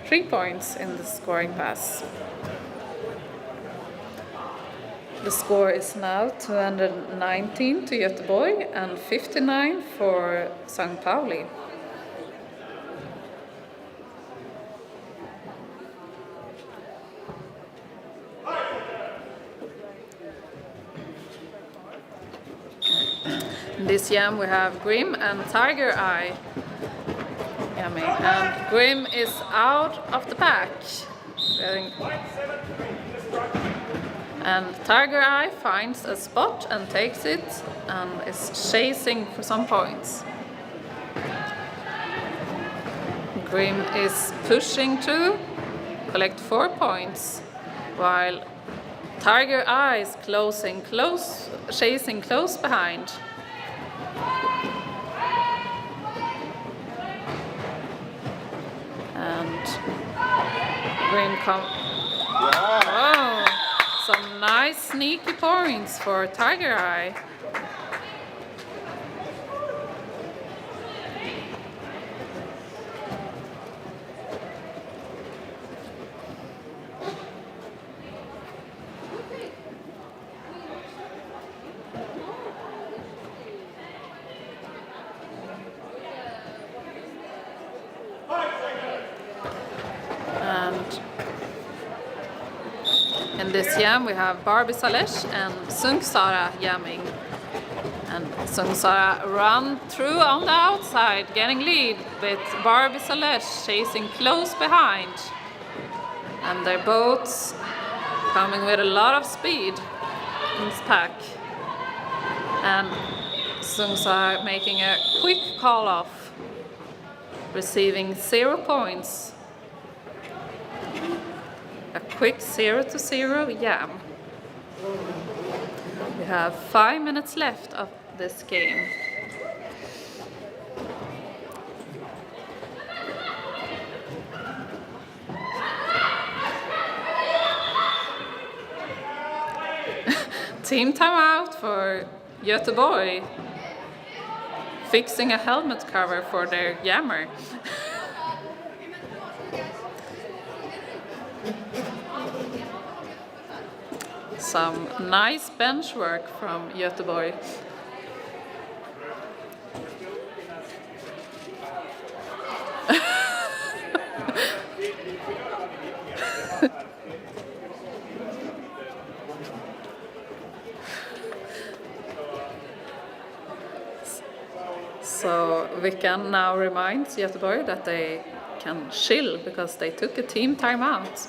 3 points in the scoring pass. The score is now 219 to Göteborg and 59 for St. Pauli. In this jam we have Grim and Tiger Eye jamming, and Grim is out of the pack. And Tiger Eye finds a spot and takes it and is chasing for some points. Grim is pushing to collect 4 points, while Tiger Eye is chasing close behind. And Grim oh, some nice sneaky points for Tiger Eye. In this jam we have Derby-licious and Sungsara jamming, and Sungsara run through on the outside, getting lead, with Derby-licious chasing close behind, and they're both coming with a lot of speed in this pack, and Sungsara making a quick call off, receiving 0 points. A quick 0-0 jam. We have 5 minutes left of this game. Team timeout for Göteborg. Fixing a helmet cover for their jammer. Some nice bench work from Göteborg. So Vickan now reminds Göteborg that they can chill because they took a team timeout.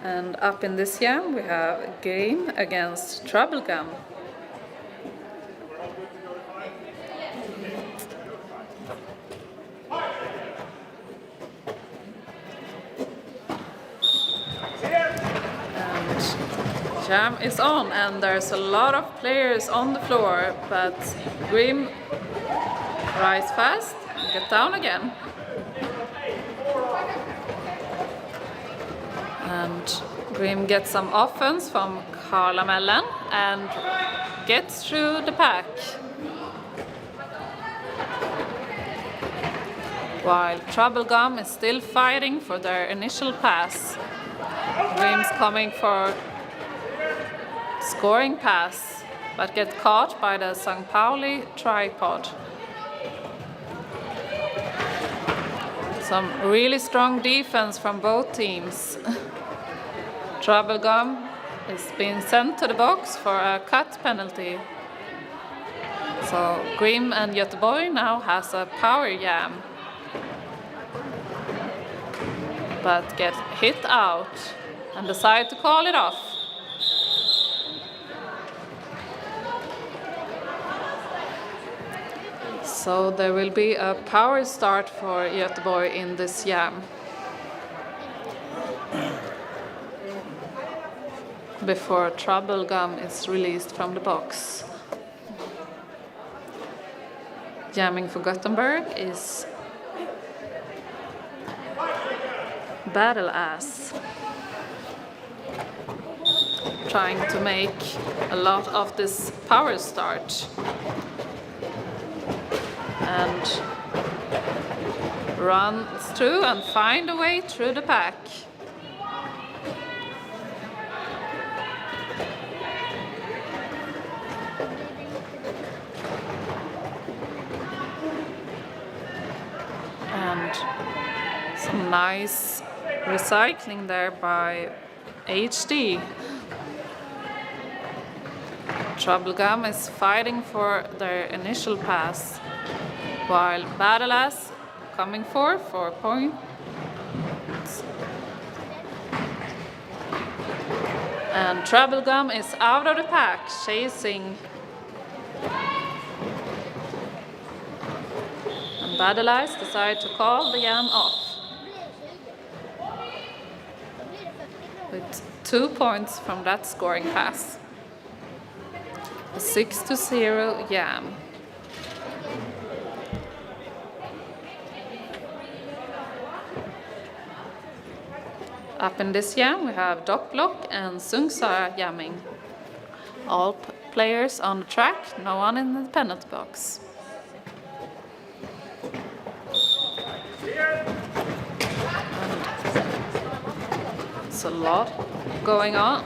And up in this jam we have a game against Troublegum. And jam is on and there's a lot of players on the floor, but Grim rise fast and get down again. And Grim gets some offense from Carla Mellen and gets through the pack. While Troublegum is still fighting for their initial pass. Grim's coming for scoring pass, but get caught by the St. Pauli tripod. Some really strong defense from both teams. Troublegum is being sent to the box for a cut penalty. So Grim and Göteborg now has a power jam, but get hit out and decide to call it off. So there will be a power start for Göteborg in this jam. Before Troublegum is released from the box. Jamming for Gothenburg is Battle Ass. Trying to make a lot of this power start. And runs through and find a way through the pack. And some nice recycling there by HD. Troublegum is fighting for their initial pass, while Battle Ass coming for 4 points. And Troublegum is out of the pack, chasing. And Battle Ass decide to call the jam off. With 2 points from that scoring pass. A 6-0 jam. Up in this jam we have Doc Block and Sungsara jamming. All players on the track, no one in the penalty box. It's a lot going on,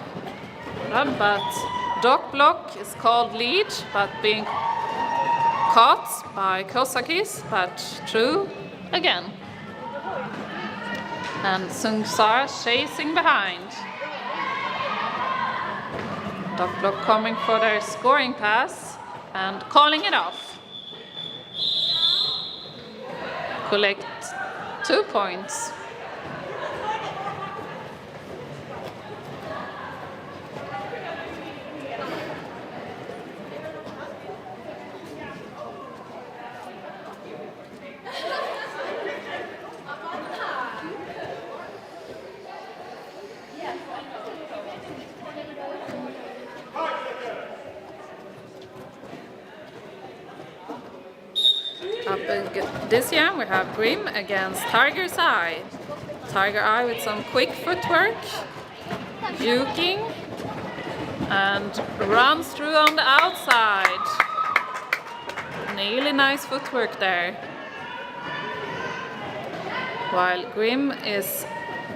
but Doc Block is called lead, but being caught by Kosakis, but through again. And Sungsara chasing behind. Doc Block coming for their scoring pass and calling it off. Collect 2 points. This year we have Grim against Tiger's Eye. Tiger Eye with some quick footwork, juking, and runs through on the outside. Really nice footwork there. While Grim is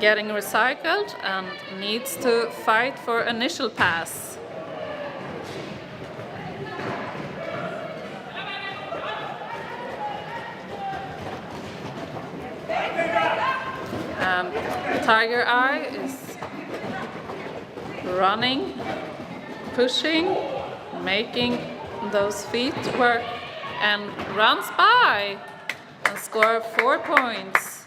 getting recycled and needs to fight for initial pass. Tiger Eye is running, pushing, making those feet work, and runs by and score 4 points.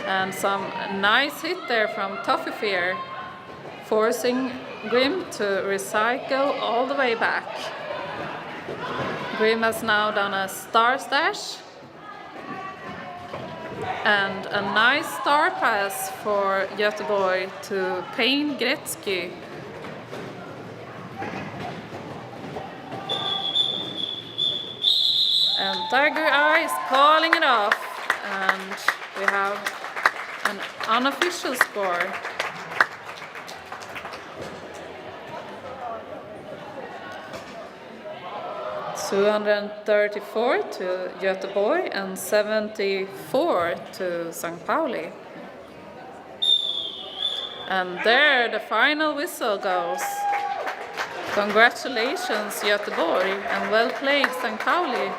And some nice hit there from Toffee Fear, forcing Grim to recycle all the way back. Grim has now done a star stash and a nice star pass for Göteborg to Payne Gretzky. And Tiger Eye is calling it off, and we have an unofficial score. $234 to Göteborg and 74 to St. Pauli. And there the final whistle goes. Congratulations Göteborg, and well played St. Pauli.